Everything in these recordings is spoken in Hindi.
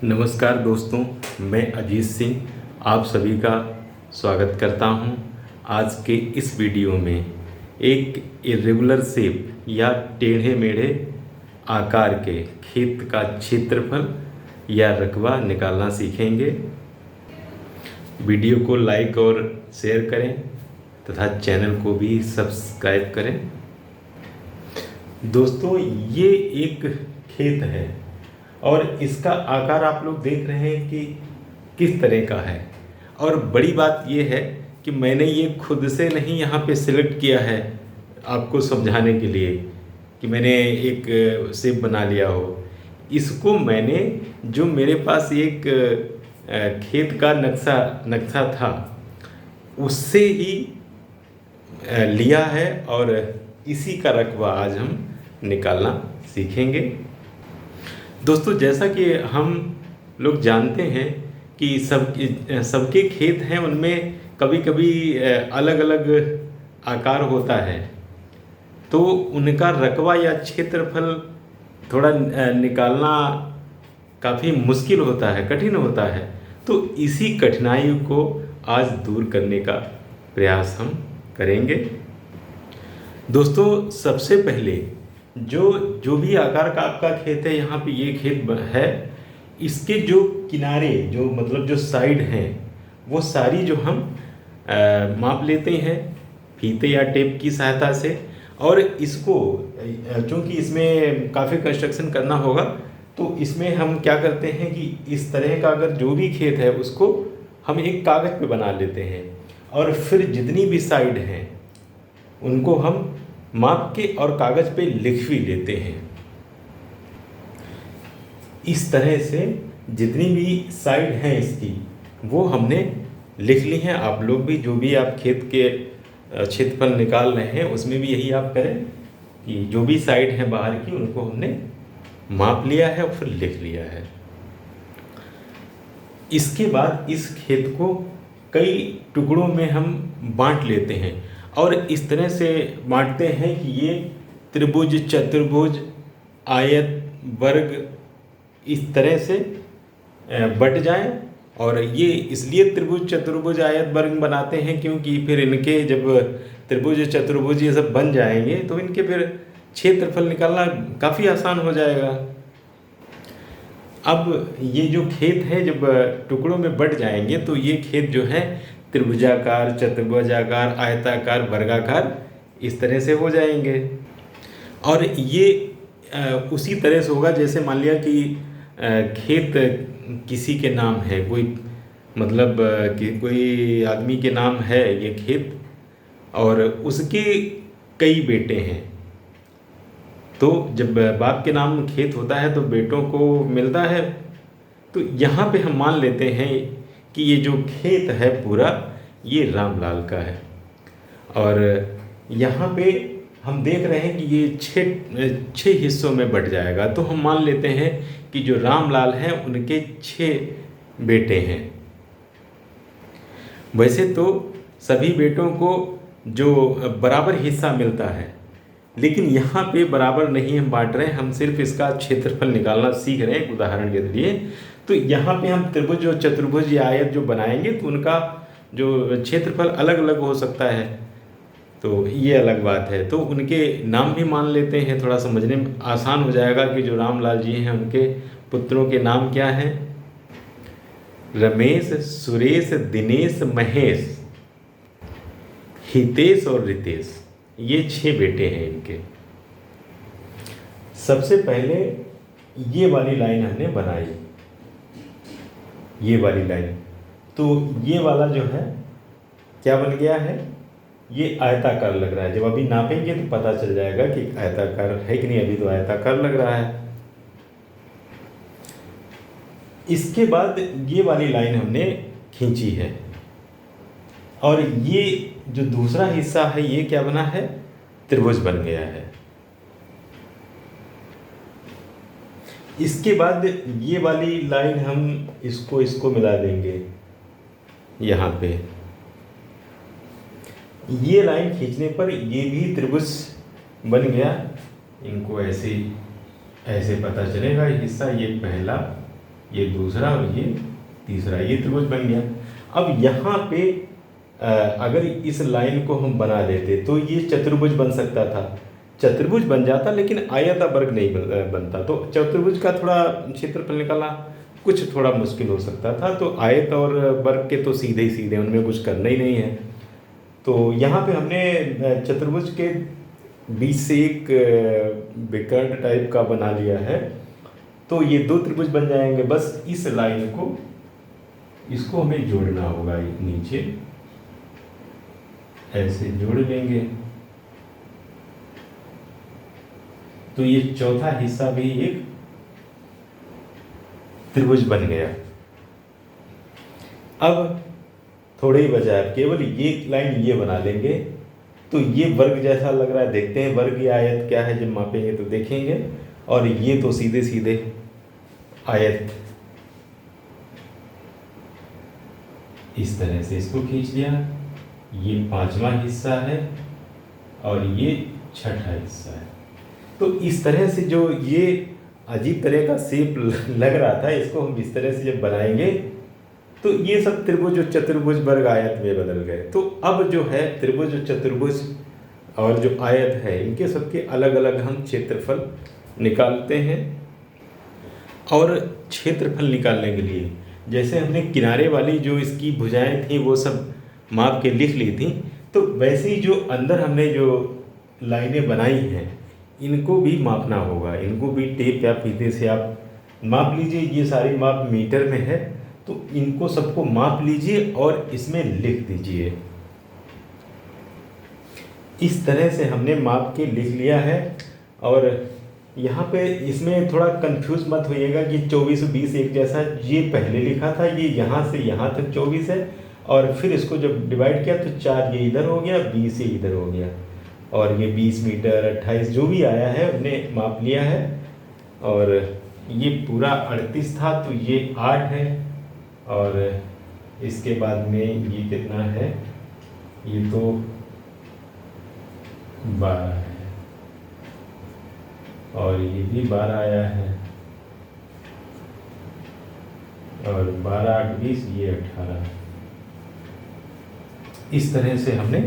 नमस्कार दोस्तों, मैं अजीत सिंह आप सभी का स्वागत करता हूं। आज के इस वीडियो में एक इरेगुलर शेप या टेढ़े मेढ़े आकार के खेत का क्षेत्रफल या रकबा निकालना सीखेंगे। वीडियो को लाइक और शेयर करें तथा चैनल को भी सब्सक्राइब करें। दोस्तों, ये एक खेत है और इसका आकार आप लोग देख रहे हैं कि किस तरह का है। और बड़ी बात ये है कि मैंने ये खुद से नहीं यहाँ पे सिलेक्ट किया है आपको समझाने के लिए कि मैंने एक शेप बना लिया हो। इसको मैंने जो मेरे पास एक खेत का नक्शा था उससे ही लिया है और इसी का रकबा आज हम निकालना सीखेंगे। दोस्तों, जैसा कि हम लोग जानते हैं कि सबके खेत हैं, उनमें कभी कभी अलग अलग आकार होता है, तो उनका रकबा या क्षेत्रफल थोड़ा निकालना काफ़ी मुश्किल होता है, कठिन होता है। तो इसी कठिनाई को आज दूर करने का प्रयास हम करेंगे। दोस्तों, सबसे पहले जो भी आकार का आपका खेत है, यहाँ पे ये खेत है, इसके जो किनारे जो साइड हैं वो सारी जो हम माप लेते हैं फीते या टेप की सहायता से। और इसको चूँकि इसमें काफ़ी कंस्ट्रक्शन करना होगा, तो इसमें हम क्या करते हैं कि इस तरह का अगर जो भी खेत है उसको हम एक कागज़ पे बना लेते हैं और फिर जितनी भी साइड हैं उनको हम माप के और कागज़ पे लिख भी लेते हैं। इस तरह से जितनी भी साइड हैं इसकी वो हमने लिख ली हैं। आप लोग भी जो भी आप खेत के क्षेत्रफल निकाल रहे हैं उसमें भी यही आप करें कि जो भी साइड हैं बाहर की उनको हमने माप लिया है और फिर लिख लिया है। इसके बाद इस खेत को कई टुकड़ों में हम बांट लेते हैं और इस तरह से बांटते हैं कि ये त्रिभुज, चतुर्भुज, आयत, वर्ग इस तरह से बट जाए। और ये इसलिए त्रिभुज, चतुर्भुज, आयत, वर्ग बनाते हैं क्योंकि फिर इनके जब त्रिभुज, चतुर्भुज ये सब बन जाएंगे तो इनके फिर क्षेत्रफल निकालना काफ़ी आसान हो जाएगा। अब ये जो खेत है जब टुकड़ों में बट जाएंगे तो ये खेत जो है त्रिभुजाकार, चतुर्भुजाकार, आयताकार, वर्गाकार इस तरह से हो जाएंगे। और ये उसी तरह से होगा जैसे मान लिया कि खेत किसी के नाम है, कोई मतलब कि कोई आदमी के नाम है ये खेत और उसके कई बेटे हैं। तो जब बाप के नाम खेत होता है तो बेटों को मिलता है। तो यहाँ पे हम मान लेते हैं कि ये जो खेत है पूरा ये रामलाल का है। और यहाँ पे हम देख रहे हैं कि ये छः हिस्सों में बट जाएगा। तो हम मान लेते हैं कि जो रामलाल हैं उनके 6 बेटे हैं। वैसे तो सभी बेटों को जो बराबर हिस्सा मिलता है, लेकिन यहाँ पे बराबर नहीं हम बांट रहे हैं, हम सिर्फ इसका क्षेत्रफल निकालना सीख रहे हैं एक उदाहरण के लिए। तो यहाँ पे हम त्रिभुज और चतुर्भुज या आयत जो बनाएंगे तो उनका जो क्षेत्रफल अलग अलग हो सकता है, तो ये अलग बात है। तो उनके नाम भी मान लेते हैं, थोड़ा समझने में आसान हो जाएगा कि जो रामलाल जी हैं उनके पुत्रों के नाम क्या हैं। रमेश, सुरेश, दिनेश, महेश, हितेश और रितेश, ये 6 बेटे हैं इनके। सबसे पहले ये वाली लाइन हमने बनाई, ये वाली लाइन। तो ये वाला जो है क्या बन गया है, ये आयताकार लग रहा है। जब अभी नापेंगे तो पता चल जाएगा कि आयताकार है कि नहीं। अभी तो आयताकार लग रहा है। इसके बाद ये वाली लाइन हमने खींची है और ये जो दूसरा हिस्सा है ये क्या बना है, त्रिभुज बन गया है। इसके बाद ये वाली लाइन हम इसको मिला देंगे यहाँ पे। ये लाइन खींचने पर ये भी त्रिभुज बन गया। इनको ऐसे पता चलेगा हिस्सा, ये पहला ये दूसरा और ये तीसरा, ये त्रिभुज बन गया। अब यहाँ पे अगर इस लाइन को हम बना लेते तो ये चतुर्भुज बन सकता था, चतुर्भुज बन जाता, लेकिन आयता वर्ग नहीं बनता। तो चतुर्भुज का थोड़ा क्षेत्रफल निकालना कुछ थोड़ा मुश्किल हो सकता था। तो आयत और वर्ग के तो सीधे ही सीधे, उनमें कुछ करना ही नहीं है। तो यहाँ पे हमने चतुर्भुज के बीच से एक विकर्ण टाइप का बना लिया है। तो ये दो त्रिभुज बन जाएंगे। बस इस लाइन को, इसको हमें जोड़ना होगा, नीचे ऐसे जोड़ लेंगे। तो ये चौथा हिस्सा भी एक त्रिभुज बन गया। अब थोड़े ही बचा है, केवल ये लाइन ये बना लेंगे तो ये वर्ग जैसा लग रहा है। देखते हैं वर्ग या आयत क्या है, जब मापेंगे तो देखेंगे। और ये तो सीधे सीधे आयत, इस तरह से इसको खींच लिया। ये पांचवा हिस्सा है और ये छठा हिस्सा है। तो इस तरह से जो ये अजीब तरह का शेप लग रहा था, इसको हम इस तरह से जब बनाएंगे तो ये सब त्रिभुज और चतुर्भुज वर्ग आयत में बदल गए। तो अब जो है त्रिभुज और चतुर्भुज और जो आयत है, इनके सबके अलग अलग हम क्षेत्रफल निकालते हैं। और क्षेत्रफल निकालने के लिए जैसे हमने किनारे वाली जो इसकी भुजाएं थी वो सब माप के लिख ली थी, तो वैसे ही जो अंदर हमने जो लाइनें बनाई हैं इनको भी मापना होगा। इनको भी टेप या फीते से आप माप लीजिए। ये सारी माप मीटर में है, तो इनको सबको माप लीजिए और इसमें लिख दीजिए। इस तरह से हमने माप के लिख लिया है। और यहाँ पे इसमें थोड़ा कंफ्यूज मत होइएगा कि 24 और 20 एक जैसा, ये पहले लिखा था, ये यहाँ से यहाँ तक 24 है, और फिर इसको जब डिवाइड किया तो 4 ये इधर हो गया, 20 ये इधर हो गया, और ये 20 मीटर 28 जो भी आया है हमने माप लिया है। और ये पूरा 38 था तो ये 8 है, और इसके बाद में ये कितना है, ये तो 12 है, और ये भी 12 आया है, और 12 8 20, ये 18। इस तरह से हमने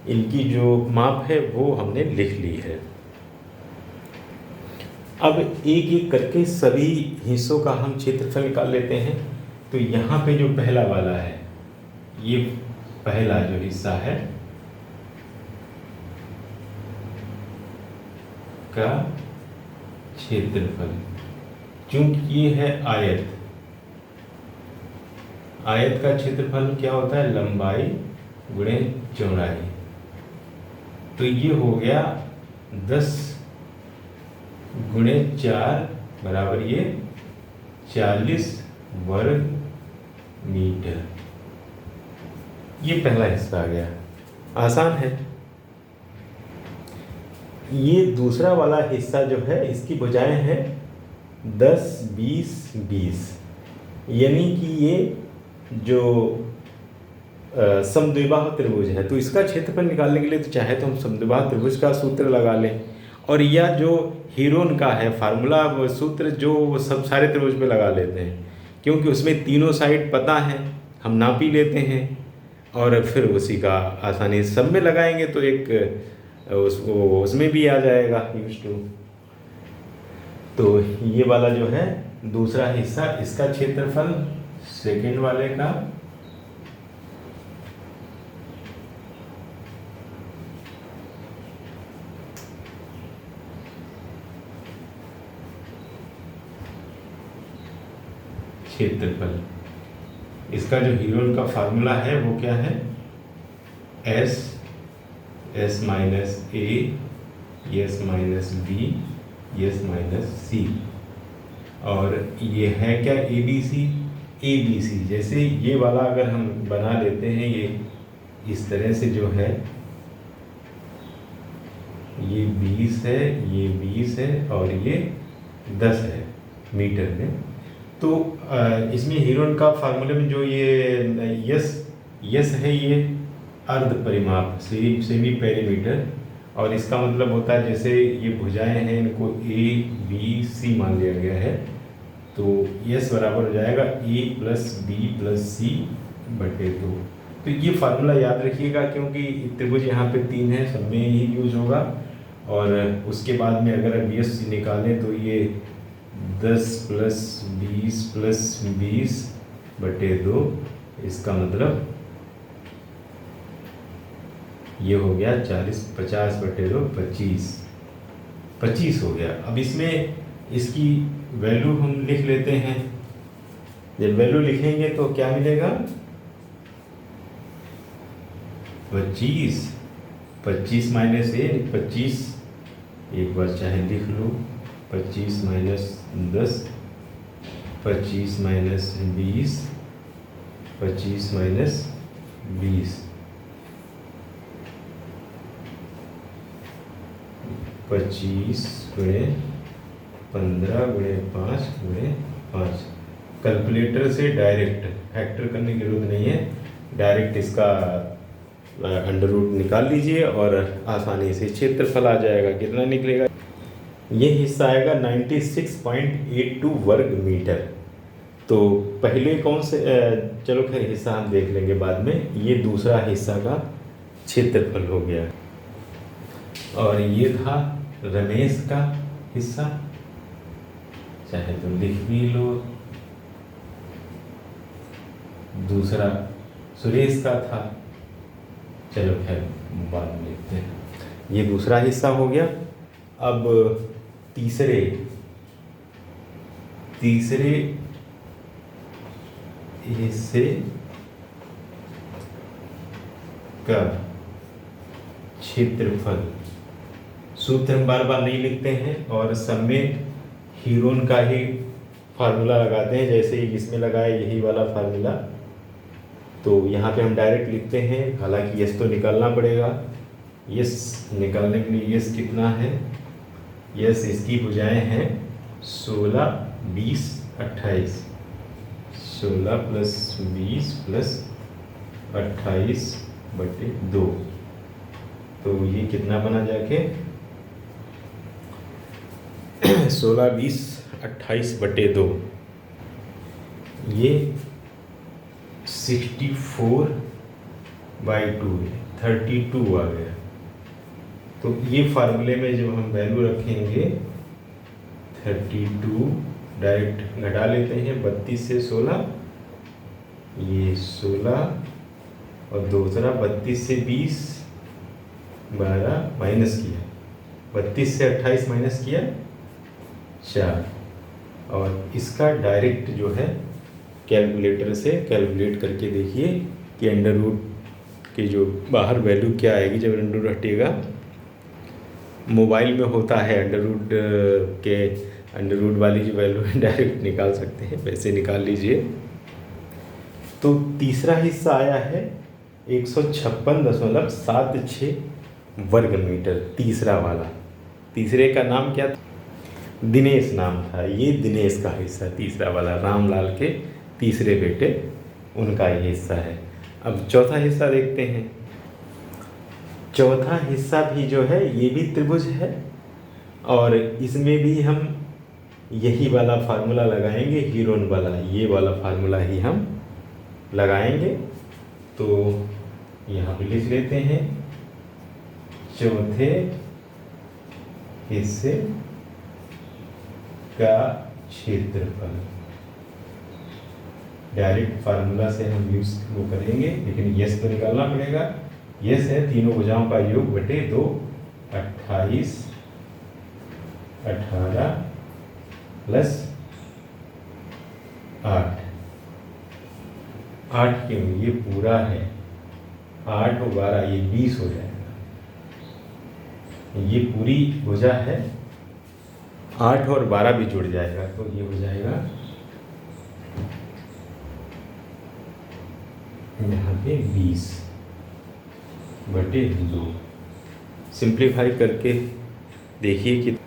इनकी जो माप है वो हमने लिख ली है। अब एक एक करके सभी हिस्सों का हम क्षेत्रफल निकाल लेते हैं। तो यहाँ पे जो पहला वाला है, ये पहला जो हिस्सा है का क्षेत्रफल, चूंकि ये है आयत, आयत का क्षेत्रफल क्या होता है, लंबाई गुणे चौड़ाई। तो ये हो गया 10 गुणे 4 बराबर ये 40 वर्ग मीटर। ये पहला हिस्सा आ गया, आसान है। ये दूसरा वाला हिस्सा जो है, इसकी भुजाएं हैं 10 20 20, यानी कि ये जो समद्विबाह त्रिभुज है। तो इसका क्षेत्रफल निकालने के लिए तो चाहे तो हम समद्विबाह त्रिभुज का सूत्र लगा लें, और या जो हीरोन का है फार्मूला, वो सूत्र जो वो सब सारे त्रिभुज पे लगा लेते हैं, क्योंकि उसमें तीनों साइड पता है, हम नाप ही लेते हैं, और फिर उसी का आसानी सब में लगाएंगे तो एक उसमें भी आ जाएगा यूज टू। तो ये वाला जो है दूसरा हिस्सा, इसका क्षेत्रफल सेकेंड वाले का क्षेत्रफल, इसका जो हीरोन का फार्मूला है वो क्या है, S minus A, S minus B, S minus C, और ये है क्या ABC। जैसे ये वाला अगर हम बना लेते हैं, ये इस तरह से जो है, ये 20 है, ये 20 है, और ये 10 है मीटर में। तो इसमें हीरोन का फार्मूले में जो ये यस है, ये अर्ध परिमाप सेमी पेरीमीटर, और इसका मतलब होता है जैसे ये भुजाएं हैं, इनको A B C मान लिया गया है, तो यस बराबर हो जाएगा a+b+c/2। तो ये फार्मूला याद रखिएगा, क्योंकि त्रिभुज यहाँ पे 3 है, सब में ही यूज होगा। और उसके बाद में अगर bs निकालें तो ये 10+20+20/2, इसका मतलब ये हो गया 40/50/2 25 हो गया। अब इसमें इसकी वैल्यू हम लिख लेते हैं। जब वैल्यू लिखेंगे तो क्या मिलेगा, 25 25 माइनस 25, एक बार चाहे लिख लो, 25 माइनस 10, 25 माइनस 20, 25 माइनस 20, 25 गुणे 15 गुणे 5 गुणे 5। कैलकुलेटर से डायरेक्ट फैक्टर करने की जरूरत नहीं है, डायरेक्ट इसका अंडर रूट निकाल लीजिए और आसानी से क्षेत्रफल आ जाएगा। कितना निकलेगा, ये हिस्सा आएगा 96.82 वर्ग मीटर। तो पहले कौन से, चलो खैर हिस्सा हम देख लेंगे बाद में। ये दूसरा हिस्सा का क्षेत्रफल हो गया, और ये था रमेश का हिस्सा, चाहे तो लिख भी लो। दूसरा सुरेश का था, चलो खैर बाद में लिखते हैं। ये दूसरा हिस्सा हो गया। अब तीसरे हिस्से का क्षेत्रफल, सूत्र हम बार बार नहीं लिखते हैं और सब में हीरोन का ही फार्मूला लगाते हैं, जैसे ही इसमें लगाए यही वाला फार्मूला। तो यहाँ पे हम डायरेक्ट लिखते हैं, हालांकि यस तो निकालना पड़ेगा। यस निकालने के लिए यस कितना है, यस इसकी भुजाएं हैं 16, 20, 28। 16 + 20 + 28/2। तो ये कितना बना जाके 16, 20, 28/2, ये 64/2 है, 32 आ गया। तो ये फार्मूले में जब हम वैल्यू रखेंगे 32, डायरेक्ट घटा लेते हैं 32 से 16, ये 16, और दूसरा 32 से 20, 12 माइनस किया, 32 से 28 माइनस किया 4, और इसका डायरेक्ट जो है कैलकुलेटर से कैलकुलेट करके देखिए कि अंडर रूट की जो बाहर वैल्यू क्या आएगी जब अंडर रूट हटेगा। मोबाइल में होता है अंडर रूट वाली जो वैल्यू है डायरेक्ट निकाल सकते हैं, वैसे निकाल लीजिए। तो तीसरा हिस्सा आया है 156.76 वर्ग मीटर, तीसरा वाला। तीसरे का नाम क्या था, दिनेश नाम था। ये दिनेश का हिस्सा तीसरा वाला, रामलाल के तीसरे बेटे, उनका ये हिस्सा है। अब चौथा हिस्सा देखते हैं। चौथा हिस्सा भी जो है ये भी त्रिभुज है, और इसमें भी हम यही वाला फार्मूला लगाएंगे, हीरोन वाला, ये वाला फार्मूला ही हम लगाएंगे। तो यहाँ पे लिख लेते हैं चौथे हिस्से का क्षेत्रफल। डायरेक्ट फार्मूला से हम यूज वो करेंगे, लेकिन यस तो निकालना पड़ेगा। यस है तीनों भुजाओं का योग बटे 2, 28, 18 + 8। 8 क्यों, ये पूरा है, 8 और 12 ये 20 हो जाएगा। ये पूरी भुजा है, 8 और 12 भी जुड़ जाएगा, तो ये हो जाएगा यहाँ पे 20/2। सिंप्लीफाई करके देखिए कि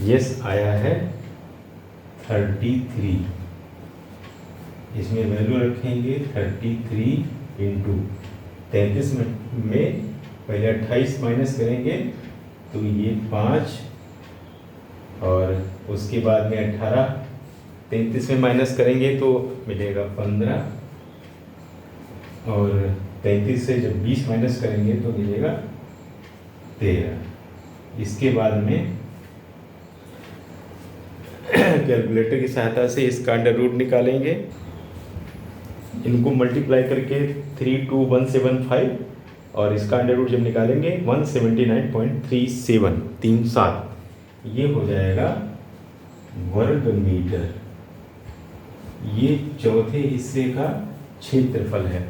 यस आया है 33। इसमें वैल्यू रखेंगे 33 × 33 में पहले 28 माइनस करेंगे तो ये 5, और उसके बाद में 18, 33 में माइनस करेंगे तो मिलेगा 15, और 33 से जब 20 माइनस करेंगे तो मिलेगा 13। इसके बाद में कैलकुलेटर की सहायता से इसका अंडर रूट निकालेंगे। इनको मल्टीप्लाई करके 32175, और इसका अंडर रूट जब निकालेंगे 179.37, ये हो जाएगा वर्ग मीटर। ये चौथे हिस्से का क्षेत्रफल है।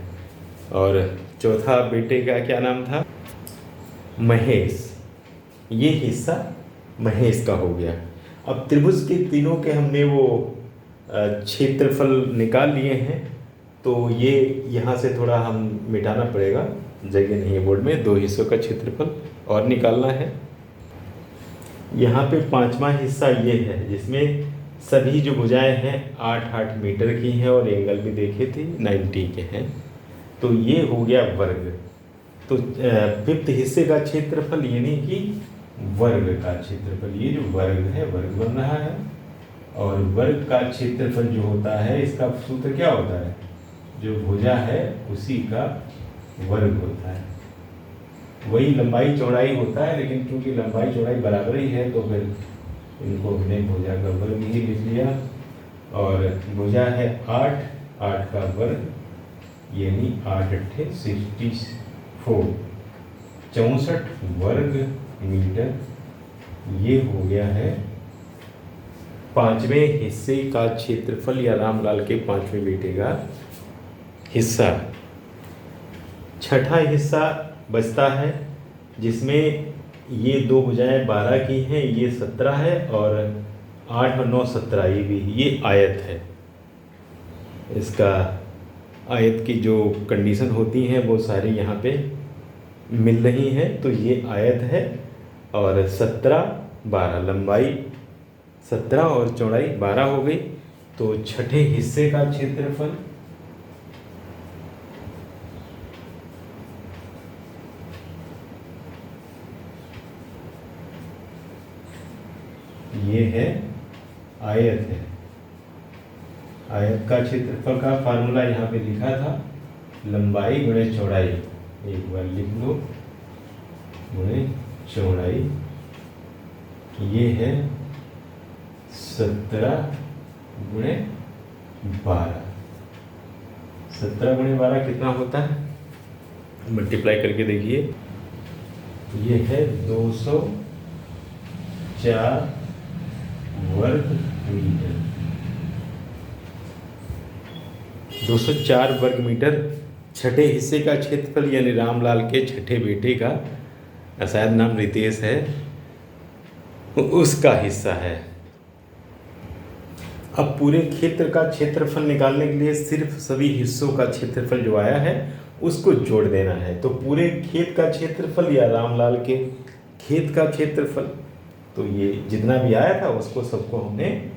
और चौथा बेटे का क्या नाम था? महेश। ये हिस्सा महेश का हो गया। अब त्रिभुज के तीनों के हमने वो क्षेत्रफल निकाल लिए हैं, तो ये यहाँ से थोड़ा हम मिटाना पड़ेगा, जगह नहीं है बोर्ड में। 2 हिस्सों का क्षेत्रफल और निकालना है। यहाँ पे 5वां हिस्सा ये है जिसमें सभी जो भुजाएं हैं 8-8 मीटर की हैं और एंगल भी देखे थे 90 के हैं, तो ये हो गया वर्ग। तो 5th हिस्से का क्षेत्रफल यानी कि वर्ग का क्षेत्रफल, ये जो वर्ग है वर्ग बन रहा है। और वर्ग का क्षेत्रफल जो होता है इसका सूत्र क्या होता है? जो भुजा है उसी का वर्ग होता है। वही लंबाई चौड़ाई होता है, लेकिन क्योंकि लंबाई चौड़ाई बराबर ही है तो फिर इनको हमने भुजा का वर्ग ही लिख लिया। और भुजा है 8 का वर्ग यानी 8 × 64, 64 वर्ग मीटर। ये हो गया है 5वें हिस्से का क्षेत्रफल, या रामलाल के 5वें बेटे का हिस्सा। छठा हिस्सा बचता है जिसमें ये 2 भुजाएं 12 की हैं, ये 17 है, और 8 और 9 17, ये भी, ये आयत है। इसका आयत की जो कंडीशन होती हैं वो सारी यहाँ पे मिल रही हैं। तो ये आयत है, और 17 12, लंबाई 17 और चौड़ाई 12 हो गई। तो छठे हिस्से का क्षेत्रफल ये है, आयत है। आयत का क्षेत्रफल का फार्मूला यहाँ पे लिखा था, लंबाई गुणे चौड़ाई। एक बार लिख लो, गुणे चौड़ाई। ये है 17 गुणे 12। 17 गुणे 12 कितना होता है? मल्टीप्लाई करके देखिए। ये है 204 वर्ग मीटर। 204 वर्ग मीटर छठे हिस्से का क्षेत्रफल, यानी रामलाल के छठे बेटे का, शायद नाम रितेश है, उसका हिस्सा है। अब पूरे क्षेत्र का क्षेत्रफल निकालने के लिए सिर्फ सभी हिस्सों का क्षेत्रफल जो आया है उसको जोड़ देना है। तो पूरे खेत का क्षेत्रफल या रामलाल के खेत का क्षेत्रफल, तो ये जितना भी आया था उसको सबको हमने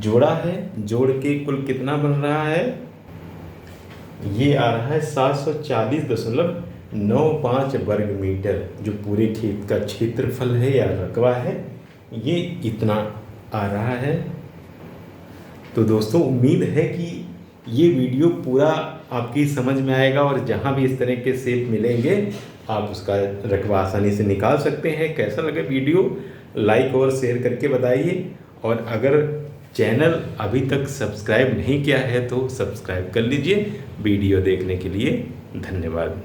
जोड़ा है। जोड़ के कुल कितना बन रहा है? ये आ रहा है 740.95 वर्ग मीटर। जो पूरे खेत का क्षेत्रफल है या रकबा है, ये इतना आ रहा है। तो दोस्तों, उम्मीद है कि ये वीडियो पूरा आपकी समझ में आएगा, और जहाँ भी इस तरह के शेप मिलेंगे आप उसका रकबा आसानी से निकाल सकते हैं। कैसा लगा वीडियो? लाइक और शेयर करके बताइए, और अगर चैनल अभी तक सब्सक्राइब नहीं किया है तो सब्सक्राइब कर लीजिए। वीडियो देखने के लिए धन्यवाद।